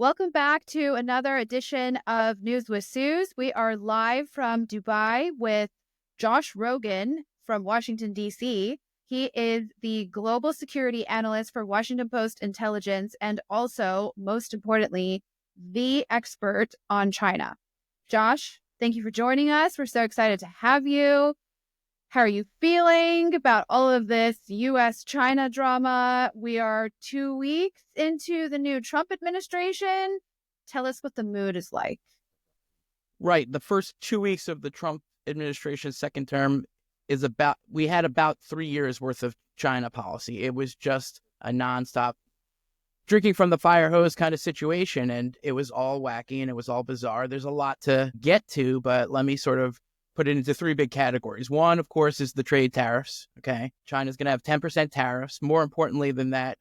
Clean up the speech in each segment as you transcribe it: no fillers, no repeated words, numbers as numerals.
Welcome back to another edition of News with Suze. We are live from Dubai with Josh Rogan from Washington, D.C. He is the global security analyst for Washington Post Intelligence and also, most importantly, the expert on China. Josh, thank you for joining us. We're so excited to have you. How are you feeling about all of this U.S.-China drama? We are 2 weeks into the new Trump administration. Tell us what the mood is like. Right. The first 2 weeks of the Trump administration's second term we had about 3 years worth of China policy. It was just a nonstop drinking from the fire hose kind of situation. And it was all wacky and it was all bizarre. There's a lot to get to, but let me sort of put it into three big categories. One, of course, is the trade tariffs. Okay. China's going to have 10% tariffs. More importantly than that,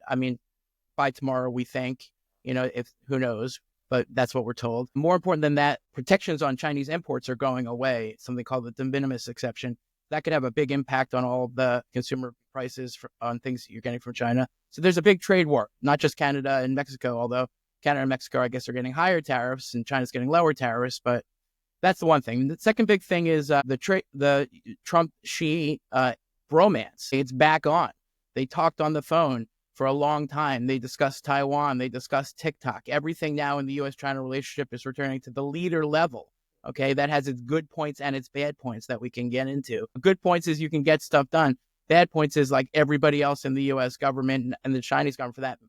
by tomorrow, we think, if who knows, but that's what we're told. More important than that, protections on Chinese imports are going away, something called the de minimis exception. That could have a big impact on all of the consumer prices on things that you're getting from China. So there's a big trade war, not just Canada and Mexico, although Canada and Mexico, I guess, are getting higher tariffs and China's getting lower tariffs. But that's the one thing. The second big thing is the Trump-Xi bromance. It's back on. They talked on the phone for a long time. They discussed Taiwan. They discussed TikTok. Everything now in the U.S.-China relationship is returning to the leader level. Okay, that has its good points and its bad points that we can get into. Good points is you can get stuff done. Bad points is like everybody else in the U.S. government and the Chinese government, for that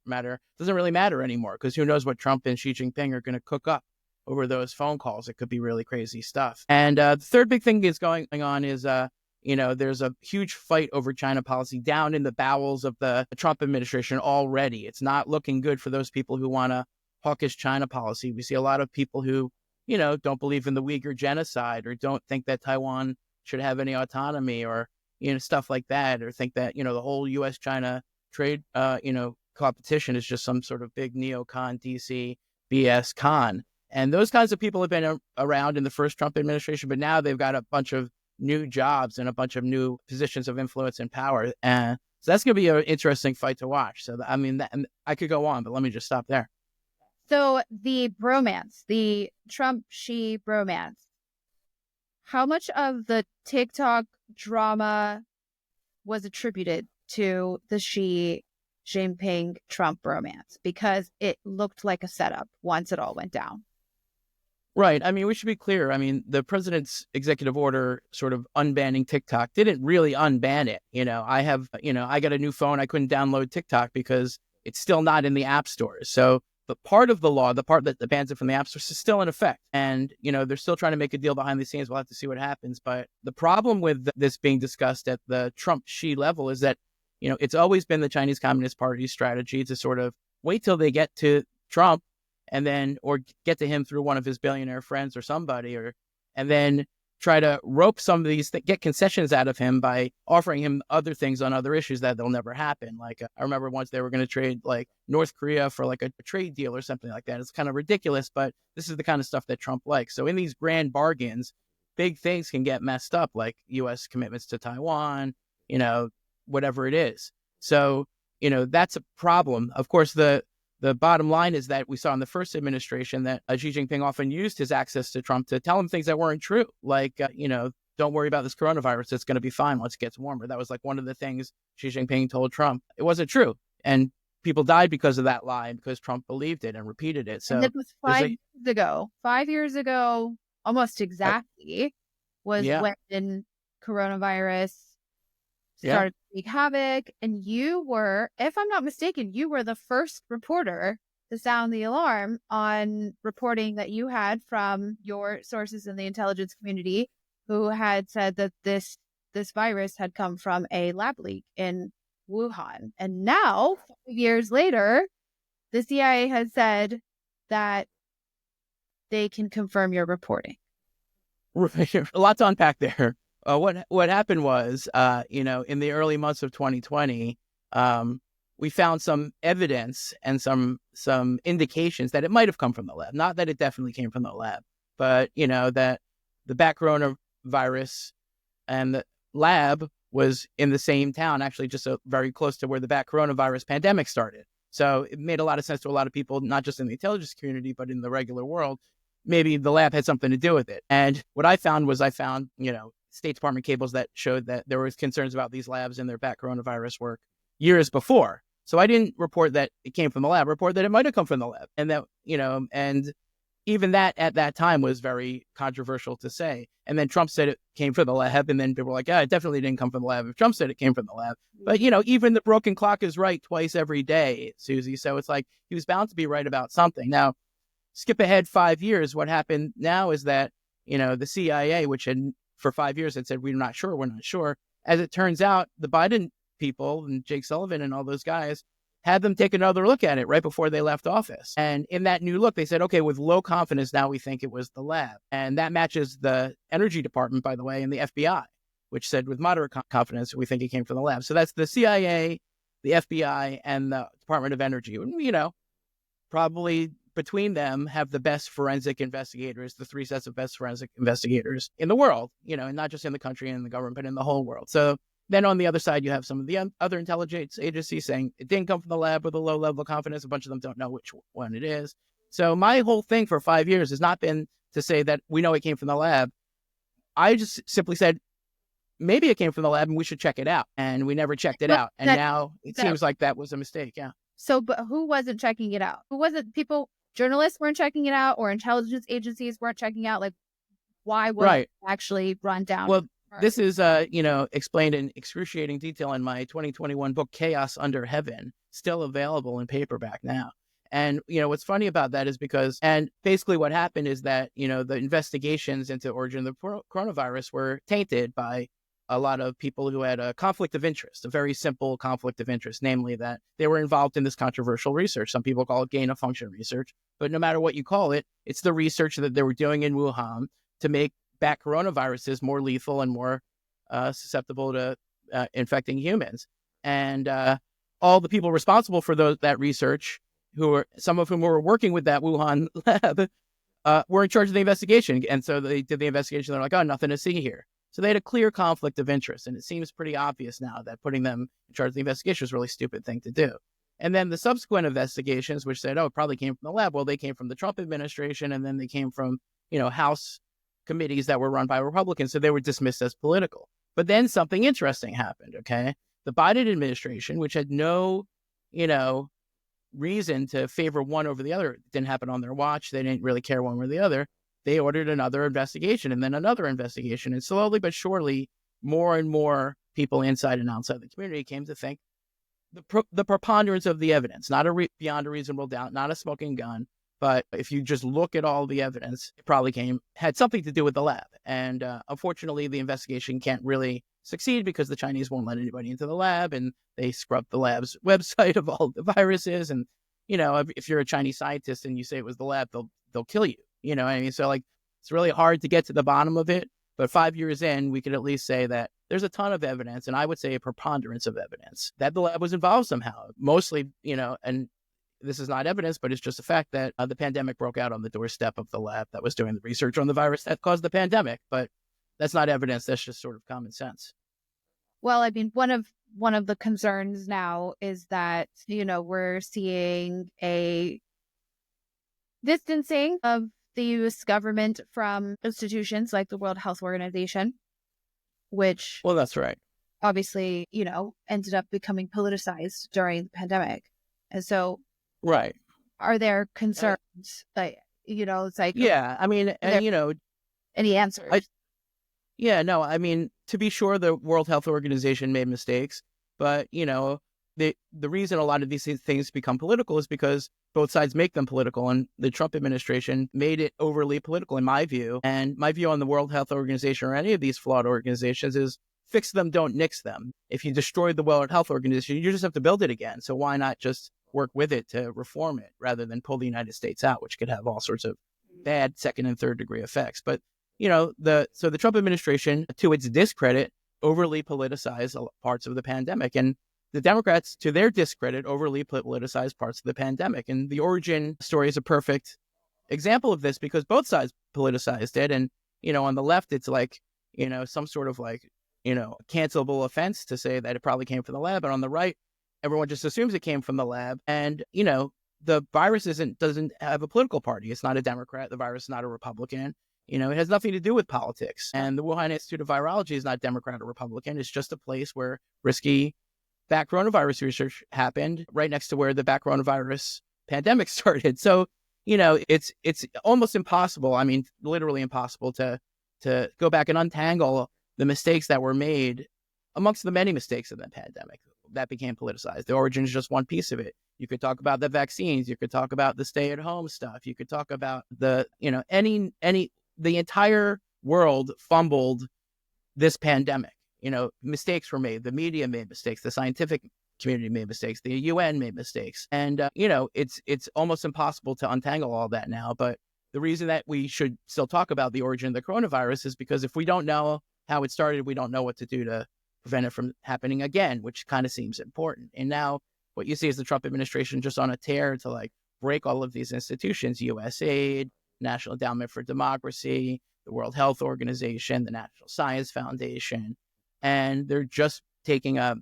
matter, doesn't really matter anymore because who knows what Trump and Xi Jinping are going to cook up over those phone calls. It could be really crazy stuff. And the third big thing is going on is there's a huge fight over China policy down in the bowels of the Trump administration already. It's not looking good for those people who want a hawkish China policy. We see a lot of people who, don't believe in the Uyghur genocide or don't think that Taiwan should have any autonomy or, stuff like that, or think that, the whole U.S.-China trade, competition is just some sort of big neocon DC BS con. And those kinds of people have been around in the first Trump administration, but now they've got a bunch of new jobs and a bunch of new positions of influence and power. And so that's going to be an interesting fight to watch. So, I could go on, but let me just stop there. So the bromance, the Trump-Xi bromance, how much of the TikTok drama was attributed to the Xi Jinping Trump bromance? Because it looked like a setup once it all went down. Right. We should be clear. The president's executive order sort of unbanning TikTok didn't really unban it. I got a new phone. I couldn't download TikTok because it's still not in the app stores. So the part of the law, the part that bans it from the app stores is still in effect. And, they're still trying to make a deal behind the scenes. We'll have to see what happens. But the problem with this being discussed at the Trump-Xi level is that, it's always been the Chinese Communist Party's strategy to sort of wait till they get to Trump and then, or get to him through one of his billionaire friends or somebody, and then try to rope some of these, get concessions out of him by offering him other things on other issues that they'll never happen. Like I remember once they were going to trade like North Korea for like a trade deal or something like that. It's kind of ridiculous, but this is the kind of stuff that Trump likes. So in these grand bargains, big things can get messed up, like U.S. commitments to Taiwan, whatever it is. So, that's a problem. Of course, the bottom line is that we saw in the first administration that Xi Jinping often used his access to Trump to tell him things that weren't true. Like, don't worry about this coronavirus. It's going to be fine once it gets warmer. That was like one of the things Xi Jinping told Trump. It wasn't true. And people died because of that lie because Trump believed it and repeated it. So and it was 5 years ago. 5 years ago, almost exactly, was when coronavirus started to wreak havoc. And you were, if I'm not mistaken, you were the first reporter to sound the alarm on reporting that you had from your sources in the intelligence community who had said that this virus had come from a lab leak in Wuhan. And now, 5 years later, the CIA has said that they can confirm your reporting. A lot to unpack there. What happened was, in the early months of 2020, we found some evidence and some indications that it might have come from the lab. Not that it definitely came from the lab, but, that the bat coronavirus and the lab was in the same town, actually just very close to where the bat coronavirus pandemic started. So it made a lot of sense to a lot of people, not just in the intelligence community, but in the regular world. Maybe the lab had something to do with it. And what I found was State Department cables that showed that there was concerns about these labs and their bat coronavirus work years before. So I didn't report that it came from the lab, report that it might have come from the lab. And that, and even that at that time was very controversial to say. And then Trump said it came from the lab. And then people were like, it definitely didn't come from the lab if Trump said it came from the lab. But, even the broken clock is right twice every day, Susie. So it's like he was bound to be right about something. Now, skip ahead 5 years. What happened now is that, the CIA, which had for 5 years had said, we're not sure. As it turns out, the Biden people and Jake Sullivan and all those guys had them take another look at it right before they left office. And in that new look, they said, okay, with low confidence, now we think it was the lab. And that matches the Energy Department, by the way, and the FBI, which said with moderate confidence, we think it came from the lab. So that's the CIA, the FBI, and the Department of Energy. Probably between them have the best forensic investigators, the 3 sets of best forensic investigators in the world, and not just in the country and the government, but in the whole world. So then on the other side, you have some of the other intelligence agencies saying it didn't come from the lab with a low level of confidence. A bunch of them don't know which one it is. So my whole thing for 5 years has not been to say that we know it came from the lab. I just simply said, maybe it came from the lab and we should check it out. And we never checked it out. And now it seems like that was a mistake. Yeah. So, but who wasn't checking it out? Who wasn't journalists weren't checking it out, or intelligence agencies weren't checking out? Like, why was it actually run down? Well, this is, explained in excruciating detail in my 2021 book, Chaos Under Heaven, still available in paperback now. And, what's funny about that is and basically what happened is that, the investigations into the origin of the coronavirus were tainted by a lot of people who had a conflict of interest, a very simple conflict of interest, namely that they were involved in this controversial research. Some people call it gain of function research, but no matter what you call it, it's the research that they were doing in Wuhan to make bat coronaviruses more lethal and more susceptible to infecting humans. And all the people responsible for that research, some of whom were working with that Wuhan lab, were in charge of the investigation. And so they did the investigation. They're like, oh, nothing to see here. So they had a clear conflict of interest. And it seems pretty obvious now that putting them in charge of the investigation was a really stupid thing to do. And then the subsequent investigations, which said, it probably came from the lab. Well, they came from the Trump administration, and then they came from, House committees that were run by Republicans. So they were dismissed as political. But then something interesting happened, okay? The Biden administration, which had no, reason to favor one over the other, it didn't happen on their watch. They didn't really care one or the other. They ordered another investigation and then another investigation. And slowly but surely, more and more people inside and outside the community came to think the preponderance of the evidence, not beyond a reasonable doubt, not a smoking gun, but if you just look at all the evidence, it probably had something to do with the lab. And unfortunately, the investigation can't really succeed because the Chinese won't let anybody into the lab, and they scrubbed the lab's website of all the viruses. And, if you're a Chinese scientist and you say it was the lab, they'll kill you. So it's really hard to get to the bottom of it. But 5 years in, we could at least say that there's a ton of evidence, and I would say a preponderance of evidence that the lab was involved somehow. Mostly, and this is not evidence, but it's just a fact that the pandemic broke out on the doorstep of the lab that was doing the research on the virus that caused the pandemic. But that's not evidence. That's just sort of common sense. Well, I mean, one of the concerns now is that, we're seeing a distancing of the U.S. government from institutions like the World Health Organization, which... Well, that's right. Obviously, ended up becoming politicized during the pandemic. And so... Right. Are there concerns? It's like... Yeah, I mean, and, any answers? To be sure, the World Health Organization made mistakes, but, the reason a lot of these things become political is because both sides make them political, and the Trump administration made it overly political, in my view. And my view on the World Health Organization or any of these flawed organizations is fix them, don't nix them. If you destroyed the World Health Organization, you just have to build it again. So why not just work with it to reform it rather than pull the United States out, which could have all sorts of bad second and third degree effects. But, the Trump administration, to its discredit, overly politicized parts of the pandemic. And the Democrats, to their discredit, overly politicized parts of the pandemic. And the origin story is a perfect example of this because both sides politicized it. And, on the left, it's like, some sort of like, cancelable offense to say that it probably came from the lab. And on the right, everyone just assumes it came from the lab. And, the virus doesn't have a political party. It's not a Democrat. The virus is not a Republican. It has nothing to do with politics. And the Wuhan Institute of Virology is not Democrat or Republican. It's just a place where risky bat coronavirus research happened right next to where the bat coronavirus pandemic started. So, it's almost impossible. I mean, literally impossible to go back and untangle the mistakes that were made amongst the many mistakes of the pandemic that became politicized. The origin is just one piece of it. You could talk about the vaccines. You could talk about the stay-at-home stuff. You could talk about the entire world fumbled this pandemic. Mistakes were made. The media made mistakes. The scientific community made mistakes. The UN made mistakes. And, it's almost impossible to untangle all that now. But the reason that we should still talk about the origin of the coronavirus is because if we don't know how it started, we don't know what to do to prevent it from happening again, which kind of seems important. And now what you see is the Trump administration just on a tear to break all of these institutions, USAID, National Endowment for Democracy, the World Health Organization, the National Science Foundation. And they're just taking a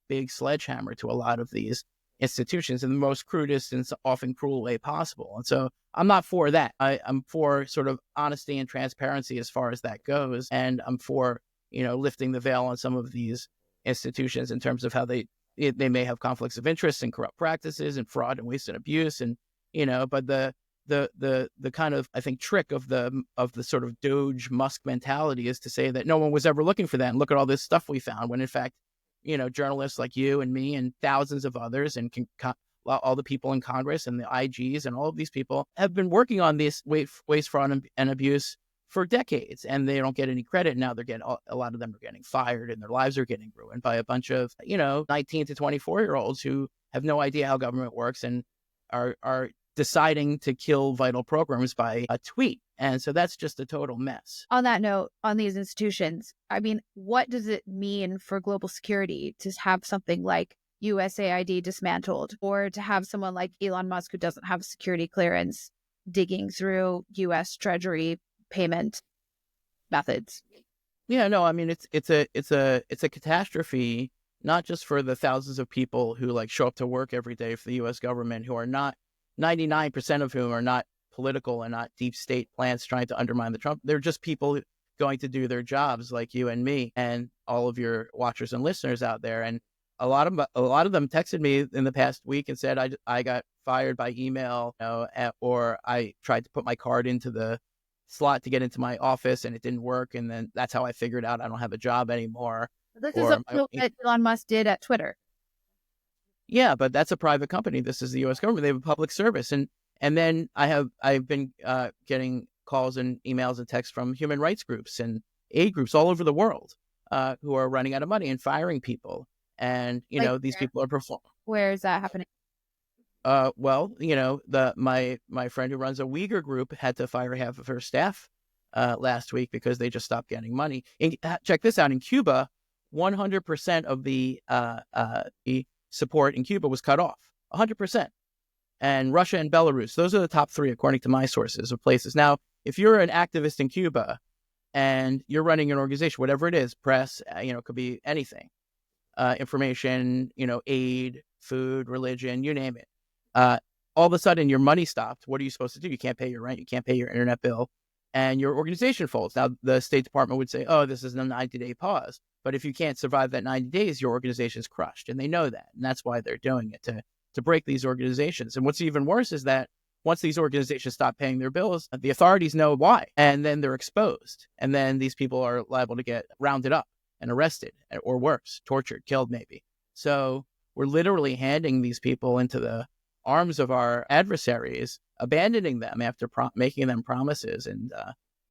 big sledgehammer to a lot of these institutions in the most crudest and often cruel way possible. And so I'm not for that. I'm for sort of honesty and transparency as far as that goes. And I'm for, lifting the veil on some of these institutions in terms of how they may have conflicts of interest and corrupt practices and fraud and waste and abuse. And, but the kind of, I think, trick of the sort of Doge Musk mentality is to say that no one was ever looking for that. And look at all this stuff we found, when in fact, journalists like you and me and thousands of others and all the people in Congress and the IGs and all of these people have been working on this waste, fraud, and abuse for decades, and they don't get any credit. Now a lot of them are getting fired and their lives are getting ruined by a bunch of, 19 to 24-year-olds who have no idea how government works and are deciding to kill vital programs by a tweet. And so that's just a total mess. On that note, on these institutions, I mean, what does it mean for global security to have something like USAID dismantled, or to have someone like Elon Musk, who doesn't have security clearance, digging through U.S. Treasury payment methods? Yeah, no, I mean, it's a catastrophe, not just for the thousands of people who show up to work every day for the U.S. government, who are not, 99% of whom are not political and not deep state plants trying to undermine the Trump. They're just people going to do their jobs like you and me and all of your watchers and listeners out there. And a lot of them texted me in the past week and said, I got fired by email, or I tried to put my card into the slot to get into my office and it didn't work. And then that's how I figured out I don't have a job anymore. This is what Elon Musk did at Twitter. Yeah, but that's a private company. This is the U.S. government. They have a public service. And then I've been getting calls and emails and texts from human rights groups and aid groups all over the world who are running out of money and firing people. And, these people are performing. Where is that happening? Well, my friend who runs a Uyghur group had to fire half of her staff last week because they just stopped getting money. Check this out. In Cuba, 100% of the support in Cuba was cut off. 100%. And Russia and Belarus, those are the top three, according to my sources, of places. Now, if you're an activist in Cuba and you're running an organization, whatever it is, press, could be anything, information, aid, food, religion, you name it. All of a sudden, your money stopped. What are you supposed to do? You can't pay your rent. You can't pay your internet bill. And your organization folds. Now, the State Department would say, oh, this is a 90-day pause. But if you can't survive that 90 days, your organization's crushed. And they know that. And that's why they're doing it, to break these organizations. And what's even worse is that once these organizations stop paying their bills, the authorities know why. And then they're exposed. And then these people are liable to get rounded up and arrested, or worse, tortured, killed maybe. So we're literally handing these people into the arms of our adversaries, abandoning them after making them promises and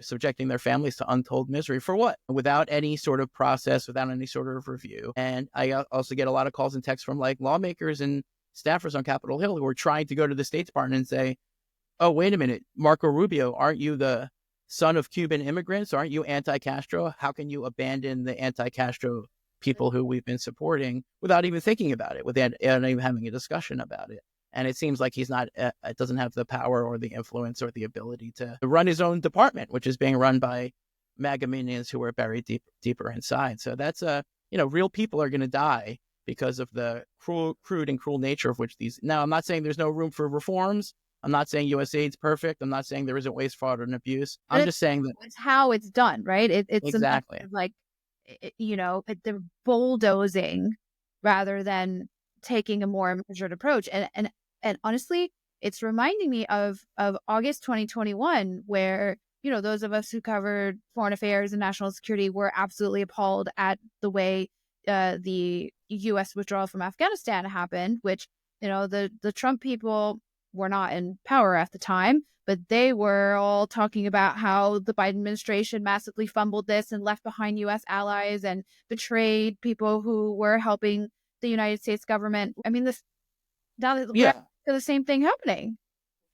subjecting their families to untold misery. For what? Without any sort of process, without any sort of review. And I also get a lot of calls and texts from lawmakers and staffers on Capitol Hill who are trying to go to the State Department and say, oh, wait a minute, Marco Rubio, aren't you the son of Cuban immigrants? Aren't you anti-Castro? How can you abandon the anti-Castro people who we've been supporting without even thinking about it, without even having a discussion about it? And it seems like he's not, doesn't have the power or the influence or the ability to run his own department, which is being run by MAGA minions who are buried deeper inside. So that's real people are going to die because of the crude and cruel nature of which these. Now, I'm not saying there's no room for reforms. I'm not saying USAID's perfect. I'm not saying there isn't waste, fraud, and abuse. I'm just saying that it's how it's done, right? It's exactly like, they're bulldozing rather than taking a more measured approach. And honestly, it's reminding me of August 2021, where, those of us who covered foreign affairs and national security were absolutely appalled at the way the U.S. withdrawal from Afghanistan happened, which, the Trump people were not in power at the time, but they were all talking about how the Biden administration massively fumbled this and left behind U.S. allies and betrayed people who were helping the United States government. I mean, we're the same thing happening.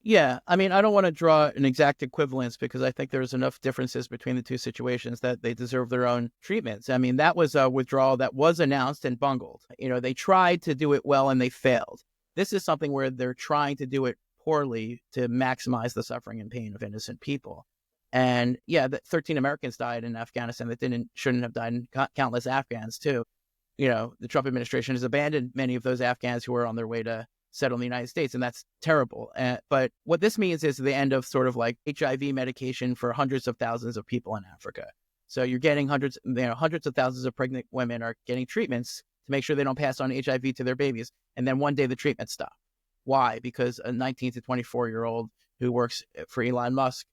Yeah. I mean, I don't want to draw an exact equivalence because I think there's enough differences between the two situations that they deserve their own treatments. I mean, that was a withdrawal that was announced and bungled. They tried to do it well and they failed. This is something where they're trying to do it poorly to maximize the suffering and pain of innocent people. And yeah, 13 Americans died in Afghanistan that shouldn't have died, and countless Afghans too. The Trump administration has abandoned many of those Afghans who were on their way to settle in the United States, and that's terrible. But what this means is the end of sort of like HIV medication for hundreds of thousands of people in Africa. So you're getting hundreds of thousands of pregnant women are getting treatments to make sure they don't pass on HIV to their babies. And then one day the treatment stops. Why? Because a 19 to 24-year-old who works for Elon Musk,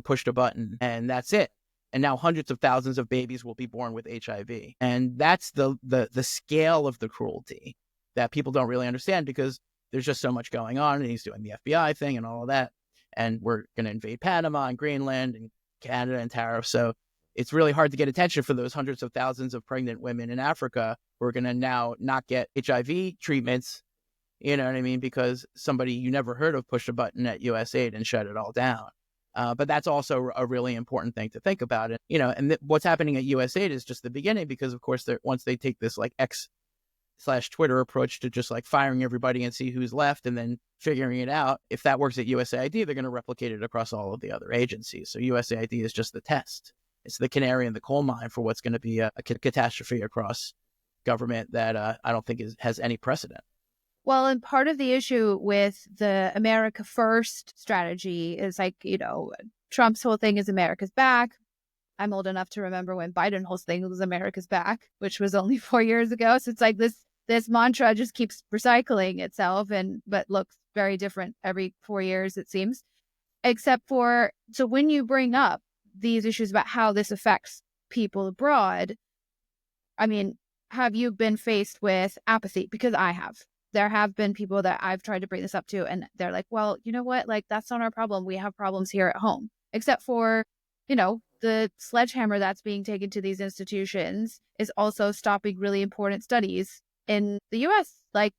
pushed a button and that's it. And now hundreds of thousands of babies will be born with HIV. And that's the scale of the cruelty that people don't really understand, because there's just so much going on, and he's doing the FBI thing and all of that. And we're going to invade Panama and Greenland and Canada and tariffs. So it's really hard to get attention for those hundreds of thousands of pregnant women in Africa who are going to now not get HIV treatments, you know what I mean? Because somebody you never heard of pushed a button at USAID and shut it all down. But that's also a really important thing to think about. And what's happening at USAID is just the beginning, because of course, once they take this like X/Twitter approach to just like firing everybody and see who's left and then figuring it out, if that works at USAID, they're going to replicate it across all of the other agencies. So USAID is just the test. It's the canary in the coal mine for what's going to be a catastrophe across government that I don't think has any precedent. Well, and part of the issue with the America First strategy is like, Trump's whole thing is America's back. I'm old enough to remember when Biden's whole thing was America's back, which was only 4 years ago. So it's like this mantra just keeps recycling itself, but looks very different every 4 years, it seems. So when you bring up these issues about how this affects people abroad, I mean, have you been faced with apathy? Because I have. There have been people that I've tried to bring this up to, and they're like, well, you know what? Like, that's not our problem. We have problems here at home, except for, the sledgehammer that's being taken to these institutions is also stopping really important studies in the U.S., like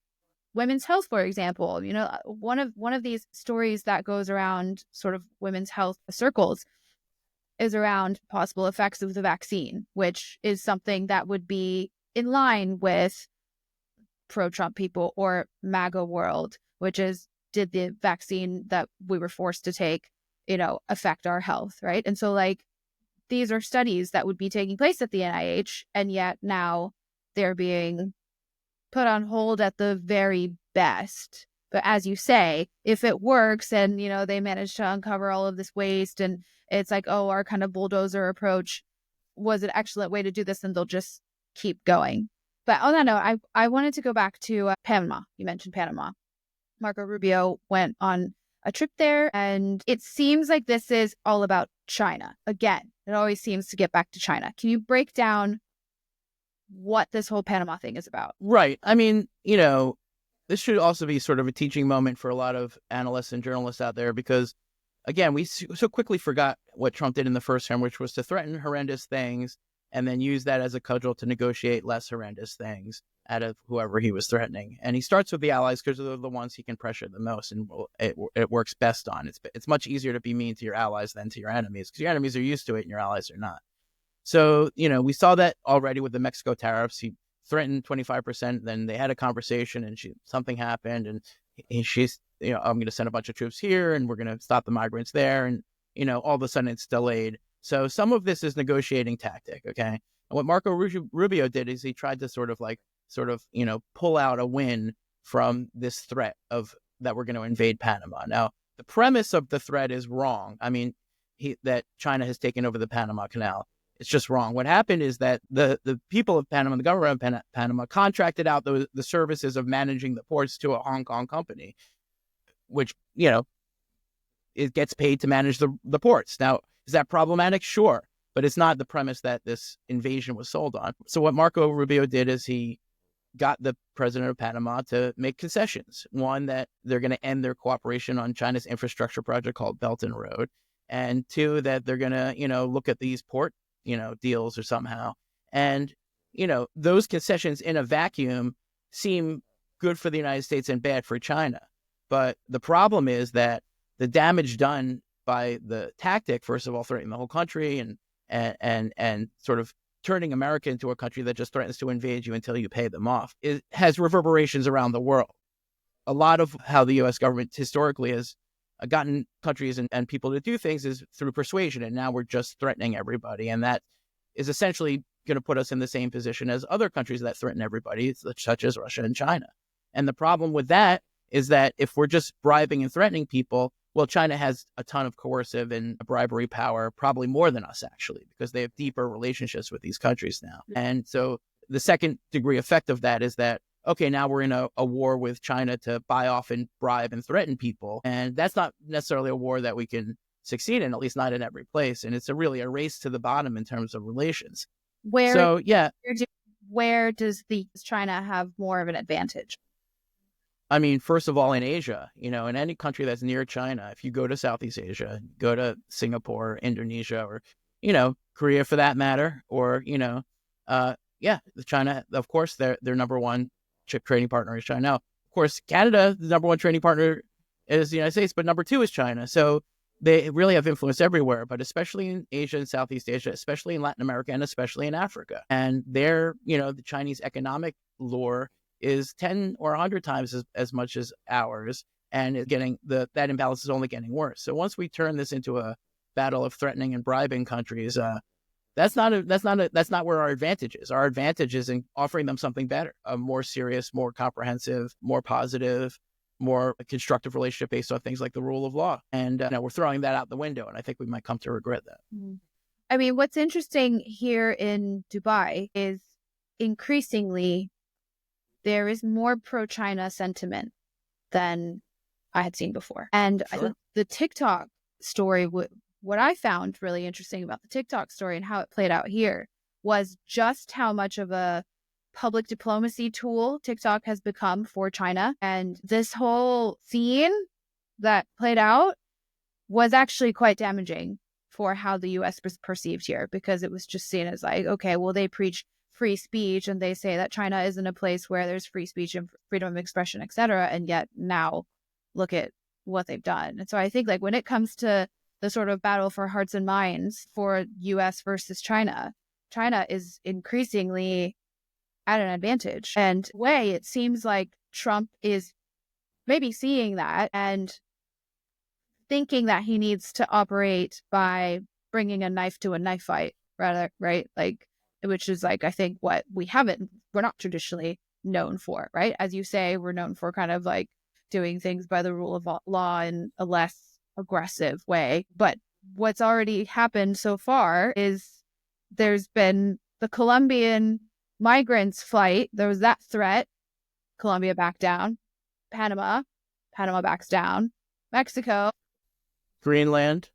women's health, for example. One of these stories that goes around sort of women's health circles is around possible effects of the vaccine, which is something that would be in line with pro-Trump people or MAGA world, which is, did the vaccine that we were forced to take, affect our health, right? And so like, these are studies that would be taking place at the NIH, and yet now they're being put on hold at the very best. But as you say, if it works and, they manage to uncover all of this waste, and it's like, oh, our kind of bulldozer approach was an excellent way to do this, and they'll just keep going. But on that note, I wanted to go back to Panama. You mentioned Panama. Marco Rubio went on a trip there, and it seems like this is all about China. Again, it always seems to get back to China. Can you break down what this whole Panama thing is about? Right. I mean, this should also be sort of a teaching moment for a lot of analysts and journalists out there, because, again, we so quickly forgot what Trump did in the first term, which was to threaten horrendous things and then use that as a cudgel to negotiate less horrendous things out of whoever he was threatening. And he starts with the allies because they're the ones he can pressure the most, and it works best on. It's much easier to be mean to your allies than to your enemies, because your enemies are used to it and your allies are not. So, we saw that already with the Mexico tariffs. He threatened 25%, then they had a conversation and something happened, and she's, I'm going to send a bunch of troops here and we're going to stop the migrants there. And, all of a sudden it's delayed. So some of this is negotiating tactic, okay? And what Marco Rubio did is he tried to sort of like sort of, pull out a win from this threat of that we're going to invade Panama. Now, the premise of the threat is wrong. I mean, that China has taken over the Panama Canal. It's just wrong. What happened is that the people of Panama, the government of Panama, contracted out the services of managing the ports to a Hong Kong company, which, it gets paid to manage the ports. Now, is that problematic? Sure. But it's not the premise that this invasion was sold on. So what Marco Rubio did is he got the president of Panama to make concessions. One, that they're going to end their cooperation on China's infrastructure project called Belt and Road. And two, that they're going to, look at these port, deals or somehow. And, those concessions in a vacuum seem good for the United States and bad for China. But the problem is that the damage done by the tactic, first of all, threatening the whole country and sort of turning America into a country that just threatens to invade you until you pay them off, it has reverberations around the world. A lot of how the U.S. government historically has gotten countries and people to do things is through persuasion, and now we're just threatening everybody. And that is essentially going to put us in the same position as other countries that threaten everybody, such as Russia and China. And the problem with that is that if we're just bribing and threatening people, well, China has a ton of coercive and bribery power, probably more than us, actually, because they have deeper relationships with these countries now. And so the second degree effect of that is that, okay, now we're in a war with China to buy off and bribe and threaten people. And that's not necessarily a war that we can succeed in, at least not in every place. And it's really a race to the bottom in terms of relations. Where does China have more of an advantage? I mean, first of all, in Asia, in any country that's near China, if you go to Southeast Asia, go to Singapore, Indonesia, or, Korea for that matter, or, China, of course, their number one chip trading partner is China. Now, of course, Canada, the number one trading partner is the United States, but number two is China. So they really have influence everywhere, but especially in Asia and Southeast Asia, especially in Latin America, and especially in Africa. And the Chinese economic lure is 10 or 100 times as much as ours, and that imbalance is only getting worse. So once we turn this into a battle of threatening and bribing countries, that's not where our advantage is. Our advantage is in offering them something better, a more serious, more comprehensive, more positive, more constructive relationship based on things like the rule of law. And we're throwing that out the window, and I think we might come to regret that. I mean, what's interesting here in Dubai is increasingly there is more pro-China sentiment than I had seen before. And sure. I think the TikTok story, what I found really interesting about the TikTok story and how it played out here was just how much of a public diplomacy tool TikTok has become for China. And this whole scene that played out was actually quite damaging for how the U.S. was perceived here, because it was just seen as like, okay, well, they preach free speech and they say that China isn't a place where there's free speech and freedom of expression, etc. And yet now look at what they've done. And so I think like when it comes to the sort of battle for hearts and minds for US versus China, China is increasingly at an advantage. And way it seems like Trump is maybe seeing that and thinking that he needs to operate by bringing a knife to a knife fight rather, right? Like, which is like, I think what we're not traditionally known for, right? As you say, we're known for kind of like doing things by the rule of law in a less aggressive way. But what's already happened so far is there's been the Colombian migrants flight. There was that threat. Colombia backed down. Panama backs down. Mexico. Greenland.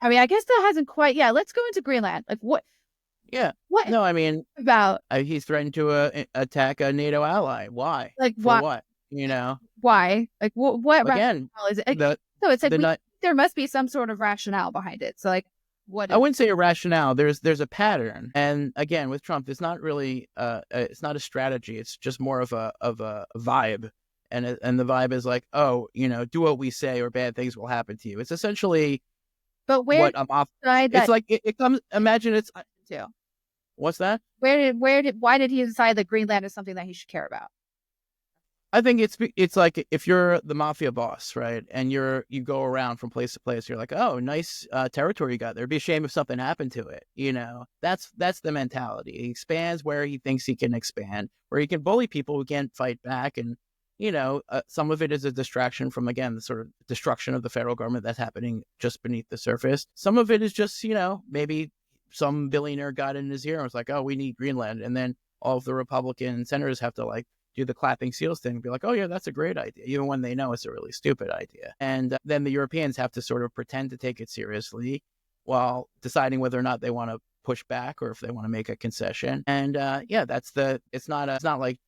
I mean, I guess that hasn't quite. Yeah, let's go into Greenland. Like what? Yeah. What? No, I mean, about he's threatened to attack a NATO ally. Why? Like for why? What? Why? Like what? Again, is it? So it's like there must be some sort of rationale behind it. So like, what? I wouldn't say a rationale. There's a pattern, and again, with Trump, it's not really it's not a strategy. It's just more of a vibe, and the vibe is like, oh, do what we say or bad things will happen to you. It's essentially. But where what I'm off. It's like it comes. Imagine it's. Too. What's that? Why did he decide that Greenland is something that he should care about? I think it's like if you're the mafia boss, right, and you go around from place to place, you're like, oh, nice territory you got there. It'd be a shame if something happened to it. That's the mentality. He expands where he thinks he can expand, where he can bully people who can't fight back, and some of it is a distraction from, again, the sort of destruction of the federal government that's happening just beneath the surface. Some of it is just maybe some billionaire got in his ear and was like, oh, we need Greenland, and then all of the Republican senators have to like do the clapping seals thing and be like, oh yeah, that's a great idea, even when they know it's a really stupid idea. And then the Europeans have to sort of pretend to take it seriously while deciding whether or not they want to push back or if they want to make a concession. And it's not like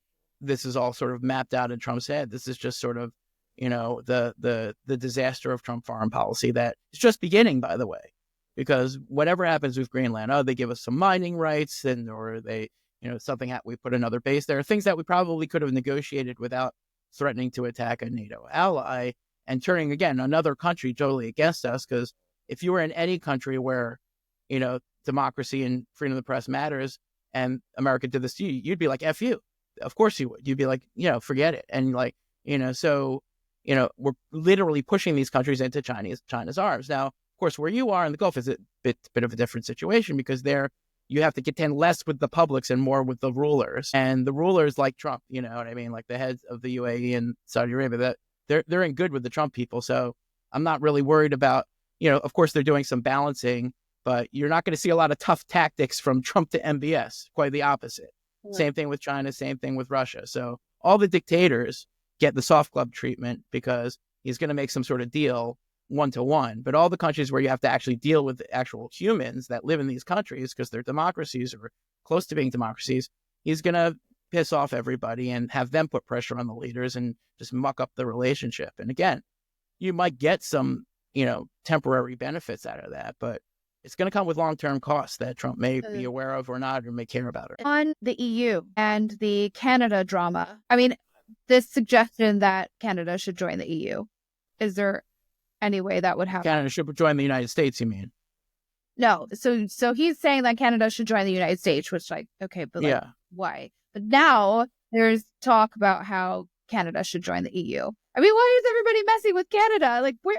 this is all sort of mapped out in Trump's head. This is just sort of, the disaster of Trump foreign policy that is just beginning, by the way, because whatever happens with Greenland, they give us some mining rights or they, something we put another base there, things that we probably could have negotiated without threatening to attack a NATO ally and turning, again, another country totally against us. Because if you were in any country where, democracy and freedom of the press matters and America did this to you, you'd be like, F you. Of course you would. You'd be like, forget it. And like, so, we're literally pushing these countries into China's arms. Now, of course, where you are in the Gulf is a bit of a different situation, because there you have to contend less with the publics and more with the rulers. And the rulers like Trump, you know what I mean? Like the heads of the UAE and Saudi Arabia, that they're in good with the Trump people. So I'm not really worried about, of course they're doing some balancing, but you're not going to see a lot of tough tactics from Trump to MBS. Quite the opposite. Yeah. Same thing with China, same thing with Russia. So all the dictators get the soft glove treatment because he's going to make some sort of deal one-to-one. But all the countries where you have to actually deal with the actual humans that live in these countries because they're democracies or close to being democracies, he's going to piss off everybody and have them put pressure on the leaders and just muck up the relationship. And again, you might get some, temporary benefits out of that, but it's going to come with long-term costs that Trump may be aware of or not, or may care about. On the EU and the Canada drama, I mean, this suggestion that Canada should join the EU, is there any way that would happen? Canada should join the United States, you mean? No. So he's saying that Canada should join the United States, which okay, but why? But now there's talk about how Canada should join the EU. I mean, why is everybody messing with Canada? Like, where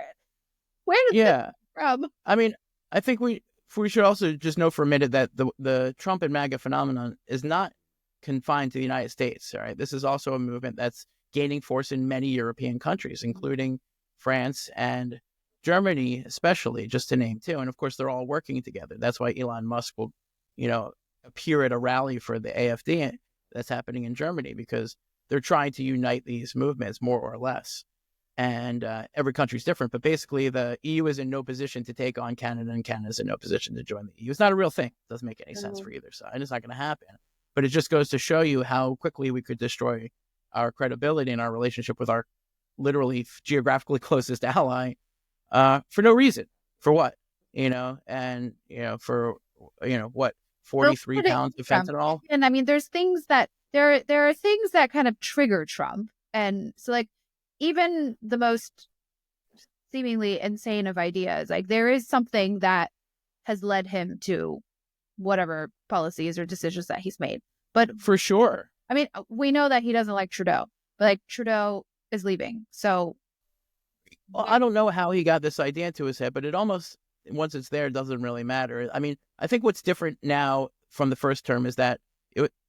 did this come from? I mean, I think we should also just know for a minute that the Trump and MAGA phenomenon is not confined to the United States. All right, this is also a movement that's gaining force in many European countries, including France and Germany, especially, just to name two. And of course, they're all working together. That's why Elon Musk will, appear at a rally for the AfD that's happening in Germany, because they're trying to unite these movements more or less. And every country's different, but basically the EU is in no position to take on Canada, and Canada's in no position to join the EU. It's not a real thing. It doesn't make any sense for either side. It's not going to happen. But it just goes to show you how quickly we could destroy our credibility and our relationship with our literally geographically closest ally for no reason. For what? For what? 43 pounds of fentanyl? And I mean, there's things that there are things that kind of trigger Trump. And so like, even the most seemingly insane of ideas, like there is something that has led him to whatever policies or decisions that he's made. But for sure, I mean, we know that he doesn't like Trudeau, but like Trudeau is leaving. So I don't know how he got this idea into his head, but it almost, once it's there, it doesn't really matter. I mean, I think what's different now from the first term is that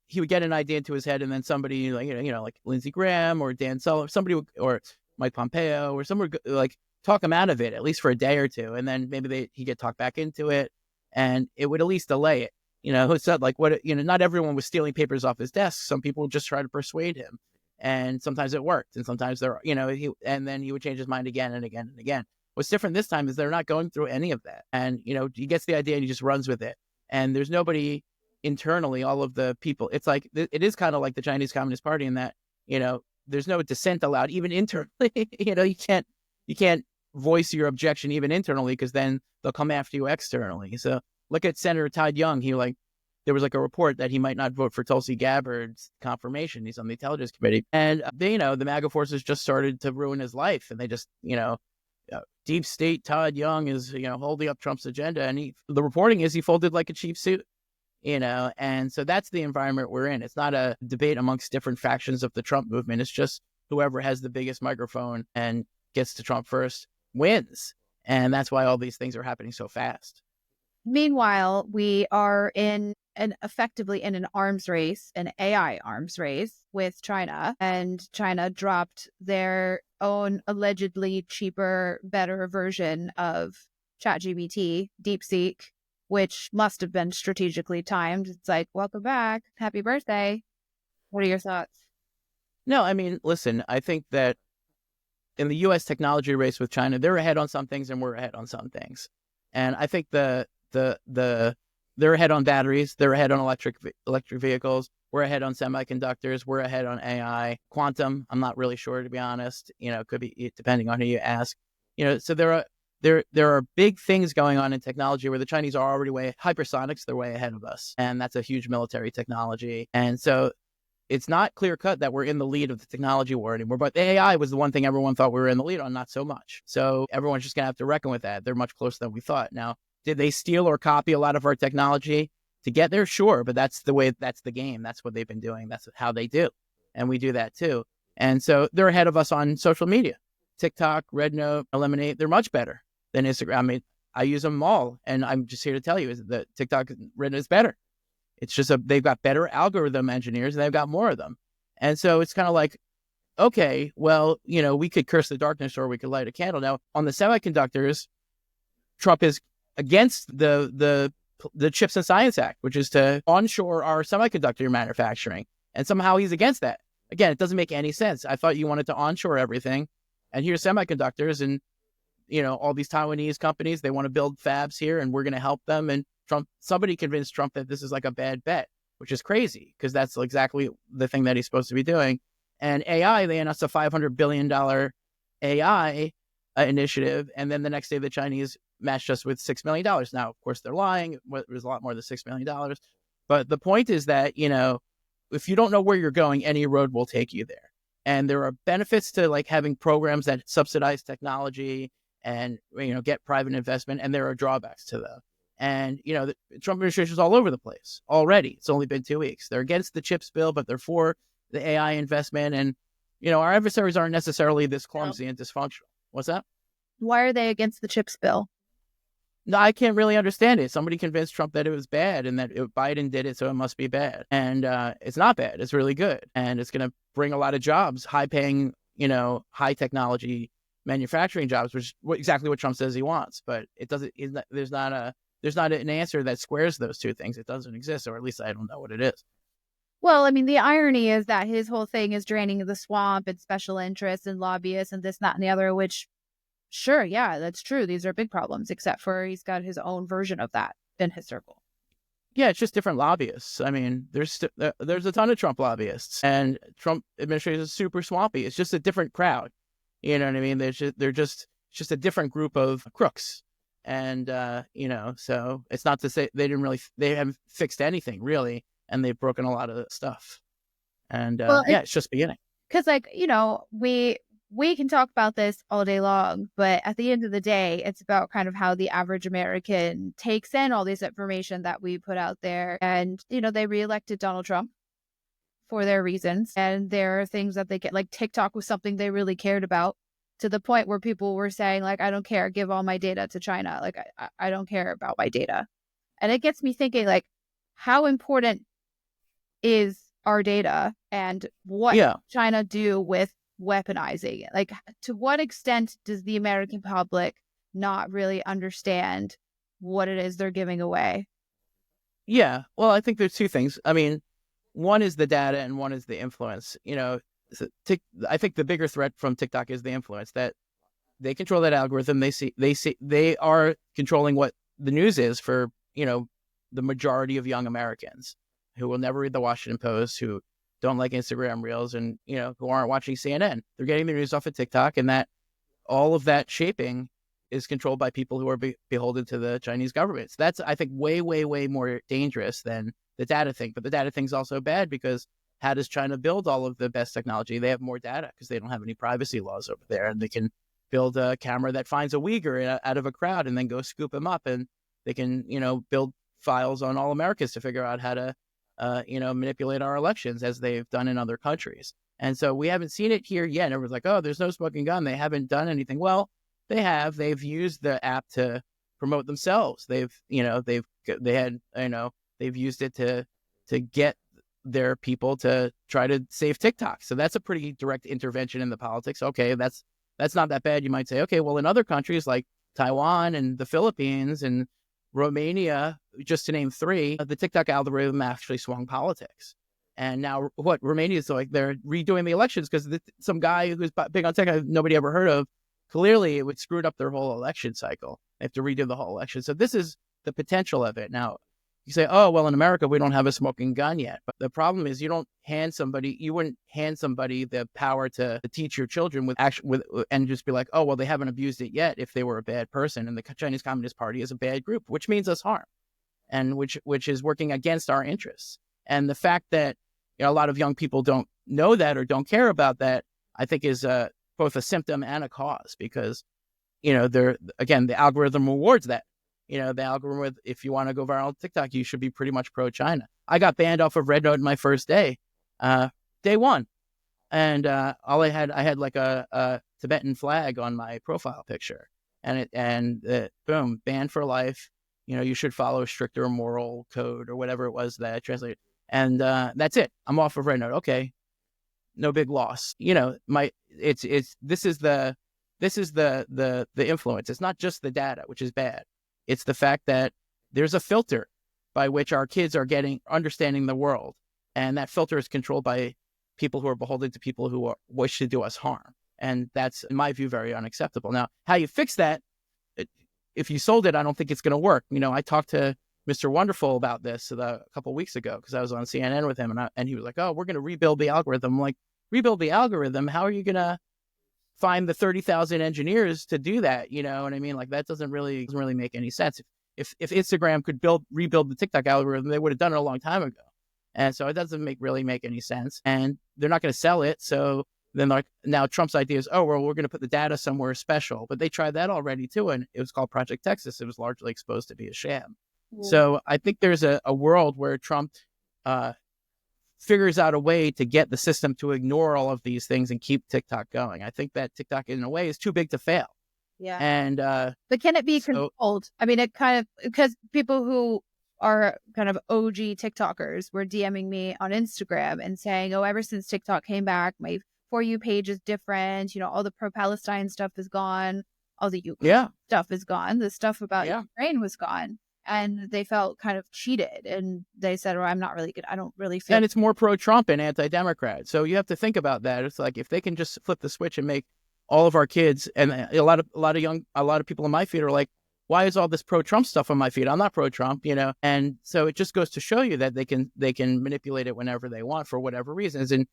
he would get an idea into his head, and then somebody like Lindsey Graham or Dan Sullivan, or Mike Pompeo or someone like talk him out of it, at least for a day or two. And then maybe he'd get talked back into it, and it would at least delay it. It's not like not everyone was stealing papers off his desk. Some people just try to persuade him, and sometimes it worked. And sometimes and then he would change his mind again and again and again. What's different this time is they're not going through any of that. And, he gets the idea and he just runs with it. And there's nobody internally, all of the people, it's like, it is kind of like the Chinese Communist Party in that, there's no dissent allowed, even internally. You can't voice your objection even internally, because then they'll come after you externally. So look at Senator Todd Young. There was like a report that he might not vote for Tulsi Gabbard's confirmation. He's on the Intelligence Committee. And the MAGA forces just started to ruin his life. And they just, deep state Todd Young is, holding up Trump's agenda. And the reporting is he folded like a cheap suit. And so that's the environment we're in. It's not a debate amongst different factions of the Trump movement. It's just whoever has the biggest microphone and gets to Trump first wins. And that's why all these things are happening so fast. Meanwhile, we are effectively in an arms race, an AI arms race with China, and China dropped their own allegedly cheaper, better version of ChatGPT, DeepSeek, which must have been strategically timed. It's like, welcome back, happy birthday. What are your thoughts? No, I mean, listen, I think that in the U.S. technology race with China, they're ahead on some things and we're ahead on some things. And I think they're ahead on batteries, they're ahead on electric vehicles, we're ahead on semiconductors, we're ahead on AI, quantum. I'm not really sure, to be honest. It could be depending on who you ask. So there are big things going on in technology where the Chinese are already hypersonics, they're way ahead of us, and that's a huge military technology. And so it's not clear cut that we're in the lead of the technology war anymore, but the AI was the one thing everyone thought we were in the lead on, not so much. So everyone's just going to have to reckon with that. They're much closer than we thought. Now, did they steal or copy a lot of our technology to get there? Sure, but that's the game. That's what they've been doing. That's how they do. And we do that too. And so they're ahead of us on social media. TikTok, RedNote, Eliminate, they're much better than Instagram. I mean, I use them all, and I'm just here to tell you that TikTok, RedNote is better. It's just they've got better algorithm engineers and they've got more of them. And so it's kind of like, okay, well, we could curse the darkness or we could light a candle. Now, on the semiconductors, Trump is against the Chips and Science Act, which is to onshore our semiconductor manufacturing. And somehow he's against that. Again, it doesn't make any sense. I thought you wanted to onshore everything. And here's semiconductors and, all these Taiwanese companies, they want to build fabs here and we're going to help them. And somebody convinced Trump that this is like a bad bet, which is crazy because that's exactly the thing that he's supposed to be doing. And AI, they announced a $500 billion AI initiative. And then the next day, the Chinese matched us with $6 million. Now, of course, they're lying. It was a lot more than $6 million. But the point is that, if you don't know where you're going, any road will take you there. And there are benefits to like having programs that subsidize technology and, get private investment. And there are drawbacks to them. And, the Trump administration is all over the place already. It's only been 2 weeks. They're against the CHIPS bill, but they're for the AI investment. And, our adversaries aren't necessarily this clumsy and dysfunctional. What's that? Why are they against the CHIPS bill? No, I can't really understand it. Somebody convinced Trump that it was bad and that Biden did it, so it must be bad. And it's not bad. It's really good. And it's going to bring a lot of jobs, high-paying, high technology manufacturing jobs, which is exactly what Trump says he wants. But it doesn't. There's not an answer that squares those two things. It doesn't exist, or at least I don't know what it is. Well, I mean, the irony is that his whole thing is draining the swamp and special interests and lobbyists and this, that, and the other, which, sure, yeah, that's true. These are big problems, except for he's got his own version of that in his circle. Yeah, it's just different lobbyists. I mean, there's a ton of Trump lobbyists, and Trump administration is super swampy. It's just a different crowd. You know what I mean? They're just a different group of crooks. And, so it's not to say they haven't fixed anything really. And they've broken a lot of stuff. And, it's just beginning. Cause we can talk about this all day long, but at the end of the day, it's about kind of how the average American takes in all this information that we put out there. And, they reelected Donald Trump for their reasons. And there are things that they get, like TikTok was something they really cared about, to the point where people were saying, like, I don't care, give all my data to China. Like, I don't care about my data. And it gets me thinking, like, how important is our data and what China do with weaponizing it? Like, to what extent does the American public not really understand what it is they're giving away? Yeah, well, I think there's two things. I mean, one is the data and one is the influence. I think the bigger threat from TikTok is the influence, that they control that algorithm. They are controlling what the news is for, the majority of young Americans who will never read the Washington Post, who don't like Instagram Reels, and, who aren't watching CNN. They're getting their news off of TikTok, and that all of that shaping is controlled by people who are beholden to the Chinese government. So that's, I think, way, way, way more dangerous than the data thing. But the data thing's also bad because how does China build all of the best technology? They have more data because they don't have any privacy laws over there, and they can build a camera that finds a Uyghur out of a crowd and then go scoop him up, and they can, build files on all Americans to figure out how to, manipulate our elections, as they've done in other countries. And so we haven't seen it here yet. Everyone's like, oh, there's no smoking gun. They haven't done anything. Well, they have. They've used the app to promote themselves. They've used it to get their people to try to save TikTok. So that's a pretty direct intervention in the politics. Okay, that's not that bad. You might say, okay, well, in other countries like Taiwan and the Philippines and Romania, just to name three, the TikTok algorithm actually swung politics. And now what Romania is like, they're redoing the elections because some guy who's big on TikTok nobody ever heard of, clearly it would screwed up their whole election cycle. They have to redo the whole election. So this is the potential of it. Now, you say, oh, well, in America, we don't have a smoking gun yet. But the problem is you wouldn't hand somebody the power to teach your children and just be like, oh, well, they haven't abused it yet if they were a bad person. And the Chinese Communist Party is a bad group, which means us harm and which is working against our interests. And the fact that a lot of young people don't know that or don't care about that, I think is both a symptom and a cause because, the algorithm rewards that. The algorithm, if you want to go viral on TikTok, you should be pretty much pro-China. I got banned off of Red Note in my first day, day one. And all I had like a Tibetan flag on my profile picture. And boom, banned for life. You should follow a stricter moral code or whatever it was that I translated. And that's it. I'm off of Red Note. Okay. No big loss. This is the influence. It's not just the data, which is bad. It's the fact that there's a filter by which our kids are understanding the world. And that filter is controlled by people who are beholden to people who wish to do us harm. And that's, in my view, very unacceptable. Now, how you fix that, if you sold it, I don't think it's going to work. I talked to Mr. Wonderful about this a couple of weeks ago because I was on CNN with him and he was like, oh, we're going to rebuild the algorithm. I'm like, rebuild the algorithm? How are you going to find the 30,000 engineers to do that? You know what I mean? Like that doesn't really make any sense. If Instagram could rebuild the TikTok algorithm, they would have done it a long time ago. And so it doesn't really make any sense. And they're not going to sell it. So then now Trump's idea is, oh, well, we're going to put the data somewhere special. But they tried that already too. And it was called Project Texas. It was largely exposed to be a sham. Yeah. So I think there's a world where Trump figures out a way to get the system to ignore all of these things and keep TikTok going. I think that TikTok in a way is too big to fail. Yeah. And but can it be controlled? I mean, it kind of, because people who are kind of OG TikTokers were DMing me on Instagram and saying, oh, ever since TikTok came back, my For You page is different. All the pro-Palestine stuff is gone. All the Ukraine stuff is gone. The stuff about Ukraine was gone. And they felt kind of cheated. And they said, well, I'm not really good. I don't really feel. And it's more pro-Trump and anti-Democrat. So you have to think about that. It's like if they can just flip the switch and make all of our kids, and a lot of people in my feed are like, why is all this pro-Trump stuff on my feed? I'm not pro-Trump, And so it just goes to show you that they can manipulate it whenever they want for whatever reasons. And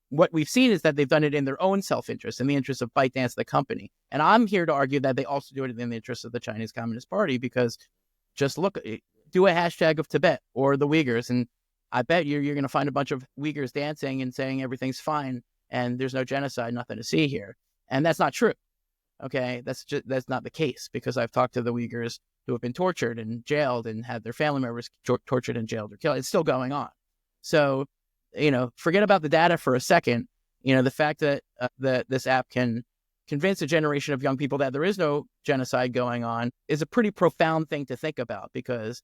what we've seen is that they've done it in their own self-interest, in the interest of ByteDance, the company. And I'm here to argue that they also do it in the interest of the Chinese Communist Party, because just do a hashtag of Tibet or the Uyghurs, and I bet you're going to find a bunch of Uyghurs dancing and saying everything's fine and there's no genocide, nothing to see here. And that's not true. Okay, that's not the case, because I've talked to the Uyghurs who have been tortured and jailed and had their family members tortured and jailed or killed. It's still going on. So, forget about the data for a second. The fact that this app can convince a generation of young people that there is no genocide going on is a pretty profound thing to think about, because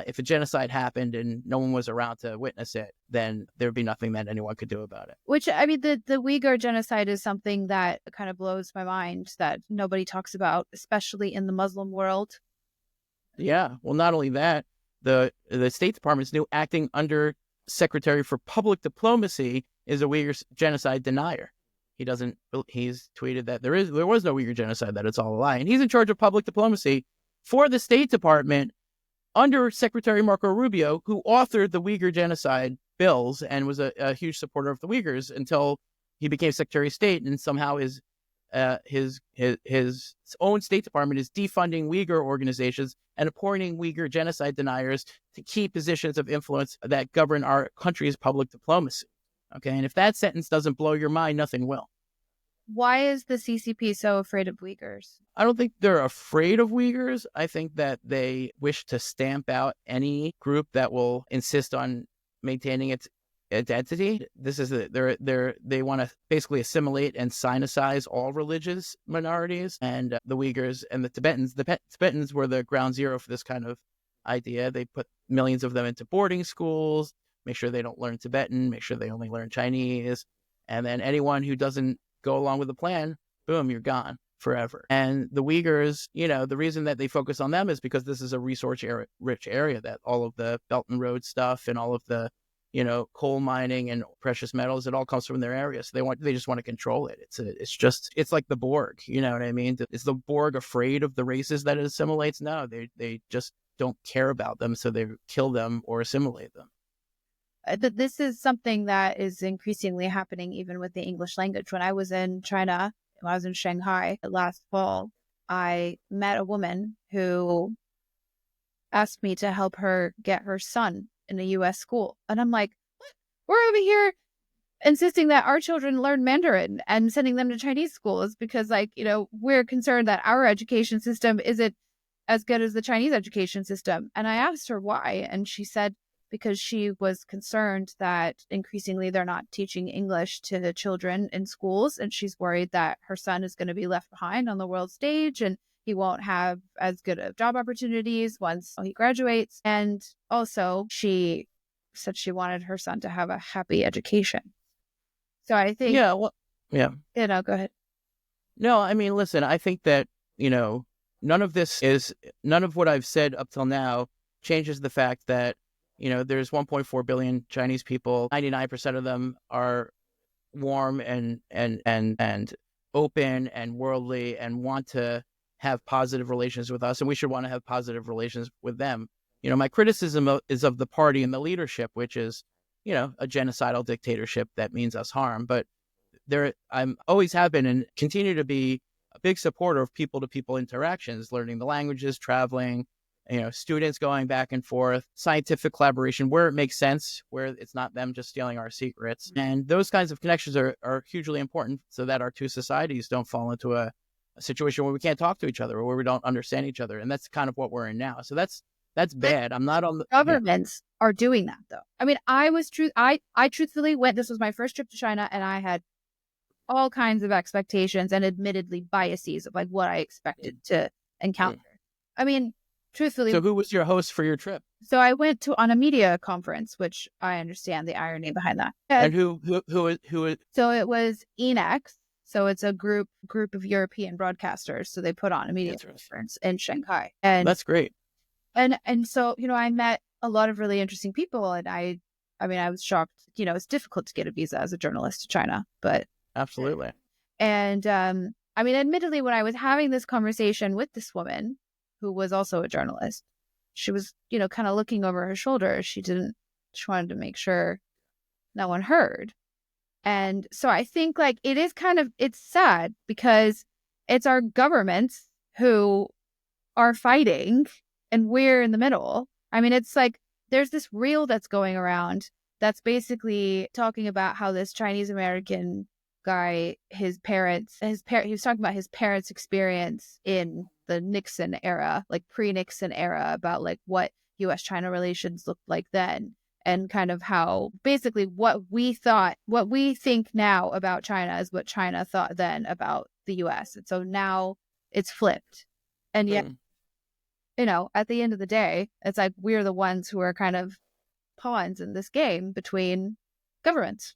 if a genocide happened and no one was around to witness it, then there'd be nothing that anyone could do about it. Which, I mean, the Uyghur genocide is something that kind of blows my mind that nobody talks about, especially in the Muslim world. Yeah. Well, not only that, the State Department's new acting under Secretary for Public Diplomacy is a Uyghur genocide denier. He's tweeted that there was no Uyghur genocide, that it's all a lie. And he's in charge of public diplomacy for the State Department under Secretary Marco Rubio, who authored the Uyghur genocide bills and was a huge supporter of the Uyghurs until he became Secretary of State. And somehow his own State Department is defunding Uyghur organizations and appointing Uyghur genocide deniers to key positions of influence that govern our country's public diplomacy. Okay, and if that sentence doesn't blow your mind, nothing will. Why is the CCP so afraid of Uyghurs? I don't think they're afraid of Uyghurs. I think that they wish to stamp out any group that will insist on maintaining its identity. This is they want to basically assimilate and Sinicize all religious minorities, and the Uyghurs and the Tibetans. The Tibetans were the ground zero for this kind of idea. They put millions of them into boarding schools, make sure they don't learn Tibetan, make sure they only learn Chinese, and then anyone who doesn't go along with the plan, boom, you're gone forever. And the Uyghurs, the reason that they focus on them is because this is a resource-rich area, that all of the Belt and Road stuff and all of the, coal mining and precious metals, it all comes from their area. So they just want to control it. It's like the Borg, you know what I mean? Is the Borg afraid of the races that it assimilates? No, they just don't care about them. So they kill them or assimilate them. This is something that is increasingly happening even with the English language. When I was in China, when I was in Shanghai last fall, I met a woman who asked me to help her get her son in a U.S. school. And I'm like, what? We're over here insisting that our children learn Mandarin and sending them to Chinese schools because, we're concerned that our education system isn't as good as the Chinese education system. And I asked her why. And she said, because she was concerned that increasingly they're not teaching English to the children in schools. And she's worried that her son is going to be left behind on the world stage and he won't have as good of job opportunities once he graduates. And also she said she wanted her son to have a happy education. So I think... Yeah, well, yeah. Go ahead. No, I mean, listen, I think that, none of what I've said up till now changes the fact that there's 1.4 billion Chinese people. 99% of them are warm and open and worldly and want to have positive relations with us, and we should want to have positive relations with them. My criticism is of the party and the leadership, which is, a genocidal dictatorship that means us harm. But I'm always have been and continue to be a big supporter of people-to-people interactions, learning the languages, traveling, students going back and forth, scientific collaboration where it makes sense, where it's not them just stealing our secrets. And those kinds of connections are hugely important so that our two societies don't fall into a situation where we can't talk to each other or where we don't understand each other. And that's kind of what we're in now. So that's bad. I'm not on the... Governments are doing that, though. I mean, I truthfully went, this was my first trip to China, and I had all kinds of expectations and admittedly biases of what I expected to encounter. I mean, truthfully. So who was your host for your trip? So I went on a media conference, which I understand the irony behind that. And who? So it was ENEX. So it's a group of European broadcasters. So they put on a media conference in Shanghai. And that's great. And so, I met a lot of really interesting people, and I was shocked. It's difficult to get a visa as a journalist to China, but absolutely. And admittedly, when I was having this conversation with this woman who was also a journalist, she was, kind of looking over her shoulder. She wanted to make sure no one heard. And so I think it is it's sad because it's our governments who are fighting and we're in the middle. I mean, it's there's this reel that's going around that's basically talking about how this Chinese American guy, he was talking about his parents' experience in the Nixon era, pre-Nixon era, about what U.S.-China relations looked like then, and kind of how basically what we think now about China is what China thought then about the U.S. And so now it's flipped. And yet, at the end of the day, it's we're the ones who are kind of pawns in this game between governments.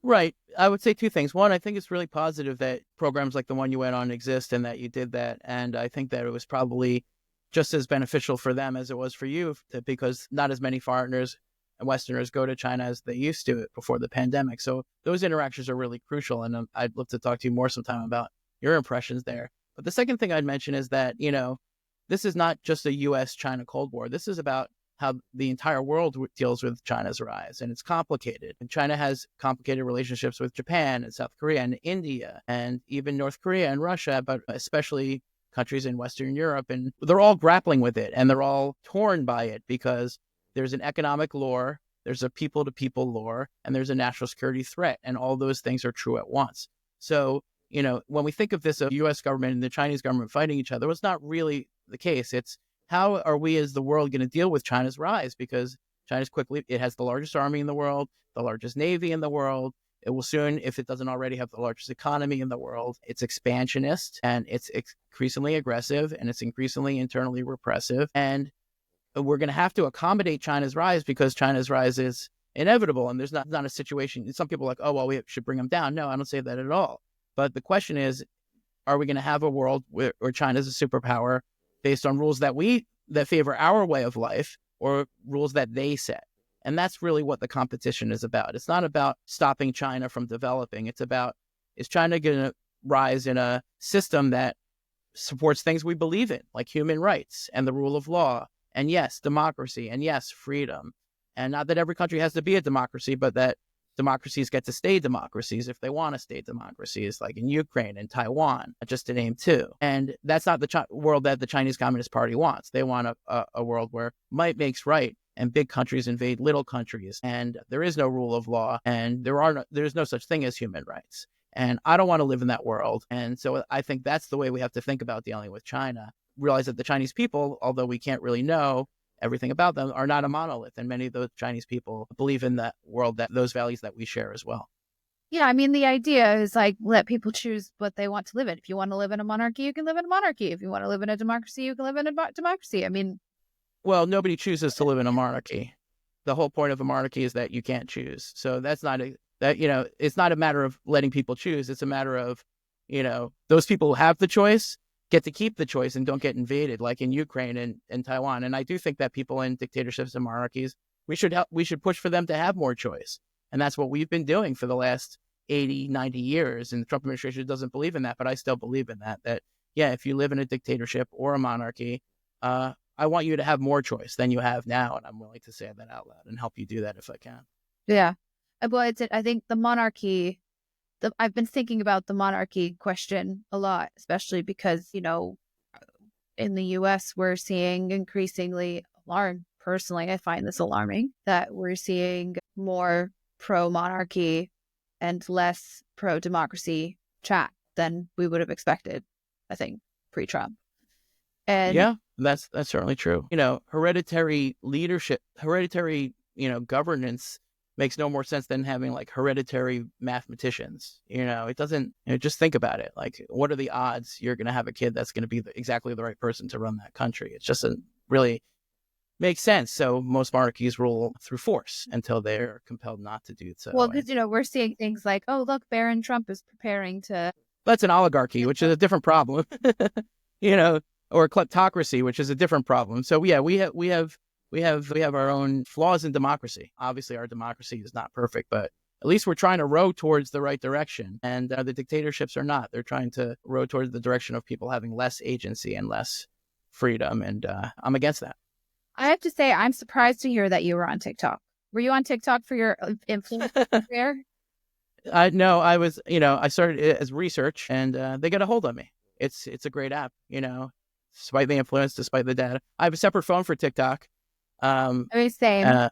Right. I would say two things. One, I think it's really positive that programs like the one you went on exist and that you did that. And I think that it was probably just as beneficial for them as it was for you, because not as many foreigners and Westerners go to China as they used to before the pandemic. So those interactions are really crucial. And I'd love to talk to you more sometime about your impressions there. But the second thing I'd mention is that, this is not just a U.S.-China Cold War. This is about how the entire world deals with China's rise, and it's complicated. And China has complicated relationships with Japan and South Korea and India and even North Korea and Russia, but especially countries in Western Europe. And they're all grappling with it, and they're all torn by it because there's an economic lure, there's a people-to-people lure, and there's a national security threat. And all those things are true at once. So, when we think of this, of the U.S. government and the Chinese government fighting each other, it's not really the case. It's how are we as the world going to deal with China's rise? Because It has the largest army in the world, the largest navy in the world. It will soon, if it doesn't already, have the largest economy in the world. It's expansionist, and it's increasingly aggressive, and it's increasingly internally repressive. And we're going to have to accommodate China's rise, because China's rise is inevitable. And there's not a situation. Some people are like, oh, well, we should bring them down. No, I don't say that at all. But the question is, are we going to have a world where China's a superpower based on rules that favor our way of life, or rules that they set? And that's really what the competition is about. It's not about stopping China from developing. It's about, is China going to rise in a system that supports things we believe in, like human rights and the rule of law, and yes, democracy, and yes, freedom. And not that every country has to be a democracy, but that democracies get to stay democracies if they want to stay democracies, like in Ukraine and Taiwan, just to name two. And that's not the world that the Chinese Communist Party wants. They want a world where might makes right, and big countries invade little countries, and there is no rule of law, and there's no such thing as human rights. And I don't want to live in that world. And so I think that's the way we have to think about dealing with China. Realize that the Chinese people, although we can't really know everything about them, are not a monolith. And many of those Chinese people believe in that world, that those values that we share as well. Yeah, I mean, the idea is like, let people choose what they want to live in. If you want to live in a monarchy, you can live in a monarchy. If you want to live in a democracy, you can live in a democracy. I mean, well, nobody chooses to live in a monarchy. The whole point of a monarchy is that you can't choose. So it's not a matter of letting people choose. It's a matter of, those people who have the choice get to keep the choice and don't get invaded, like in Ukraine and Taiwan. And I do think that people in dictatorships and monarchies, we should push for them to have more choice. And that's what we've been doing for the last 80, 90 years. And the Trump administration doesn't believe in that, but I still believe in that, yeah, if you live in a dictatorship or a monarchy, I want you to have more choice than you have now. And I'm willing to say that out loud and help you do that if I can. Yeah. Well, I think the monarchy, I've been thinking about the monarchy question a lot, especially because, in the US, we're seeing increasingly personally, I find this alarming, that we're seeing more pro-monarchy and less pro-democracy chat than we would have expected, I think, pre-Trump. And yeah, that's certainly true. Hereditary leadership, governance makes no more sense than having like hereditary mathematicians. It doesn't, just think about it. Like, what are the odds you're going to have a kid that's going to be exactly the right person to run that country? It just doesn't really make sense. So most monarchies rule through force until they're compelled not to do so. Well, because, we're seeing things like, oh, look, Barron Trump is preparing to. That's an oligarchy, which is a different problem, or kleptocracy, which is a different problem. So yeah, we have our own flaws in democracy. Obviously, our democracy is not perfect, but at least we're trying to row towards the right direction. And the dictatorships are not. They're trying to row towards the direction of people having less agency and less freedom. And I'm against that. I have to say, I'm surprised to hear that you were on TikTok. Were you on TikTok for your influence career? No, I was, I started it as research, and they got a hold of me. It's a great app, despite the influence, despite the data. I have a separate phone for TikTok. Same.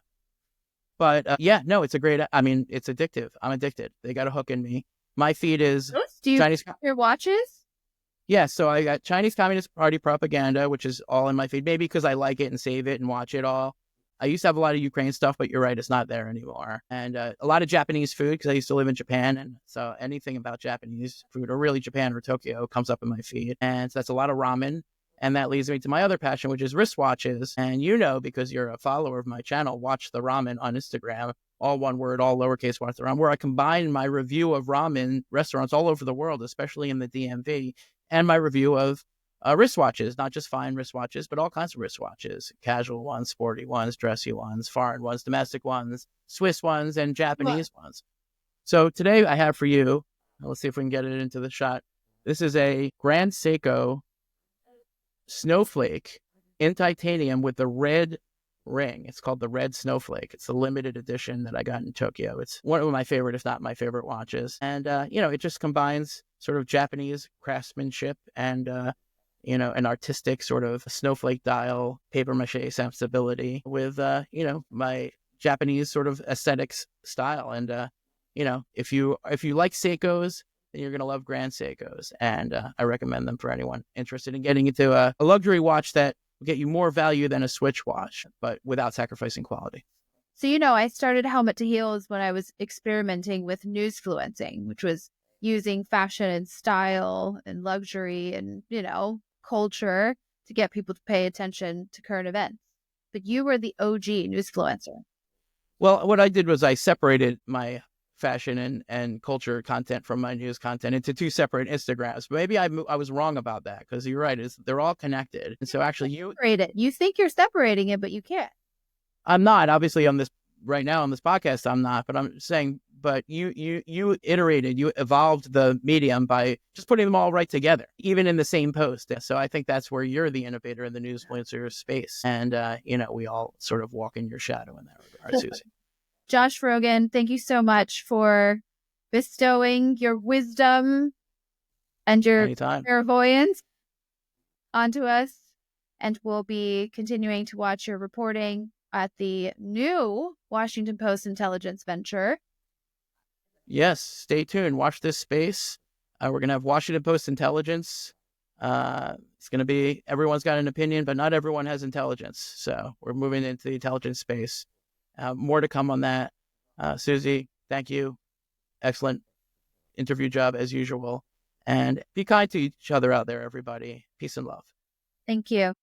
Yeah, no, it's a great, it's addictive. I'm addicted. They got a hook in me. My feed is Do you Chinese your watches? Yeah, so I got Chinese Communist Party propaganda, which is all in my feed, maybe because I like it and save it and watch it all. I used to have a lot of Ukraine stuff, but you're right, it's not there anymore. And a lot of Japanese food, because I used to live in Japan. And so anything about Japanese food, or really Japan or Tokyo, comes up in my feed. And so that's a lot of ramen. And that leads me to my other passion, which is wristwatches. And because you're a follower of my channel, Watch the Ramen on Instagram, all one word, all lowercase, Watch the Ramen, where I combine my review of ramen restaurants all over the world, especially in the DMV, and my review of wristwatches, not just fine wristwatches, but all kinds of wristwatches, casual ones, sporty ones, dressy ones, foreign ones, domestic ones, Swiss ones, and Japanese ones. So today I have for you, let's see if we can get it into the shot. This is a Grand Seiko snowflake in titanium with the red ring. It's called the Red Snowflake. It's a limited edition that I got in Tokyo. It's one of my favorite, if not my favorite watches. And, it just combines sort of Japanese craftsmanship and, an artistic sort of snowflake dial, paper mache sensibility with, my Japanese sort of aesthetics style. And, if you like Seikos, then you're going to love Grand Seikos. And I recommend them for anyone interested in getting into a luxury watch that will get you more value than a Switch watch, but without sacrificing quality. So, I started Helmet to Heels when I was experimenting with newsfluencing, which was using fashion and style and luxury and, culture to get people to pay attention to current events. But you were the OG newsfluencer. Well, what I did was I separated my fashion and culture content from my news content into two separate Instagrams. Maybe I was wrong about that, because you're right. They're all connected. And so actually you think you're separating it, but you can't. I'm not, obviously, on this right now on this podcast. I'm not, but I'm saying, but you iterated, you evolved the medium by just putting them all right together, even in the same post. So I think that's where you're the innovator in the newsfluencer space. And, we all sort of walk in your shadow in that regard, Susie. Josh Rogan, thank you so much for bestowing your wisdom and your clairvoyance onto us. And we'll be continuing to watch your reporting at the new Washington Post intelligence venture. Yes, stay tuned. Watch this space. We're going to have Washington Post intelligence. It's going to be, everyone's got an opinion, but not everyone has intelligence. So we're moving into the intelligence space. More to come on that. Susie, thank you. Excellent interview job as usual. And be kind to each other out there, everybody. Peace and love. Thank you.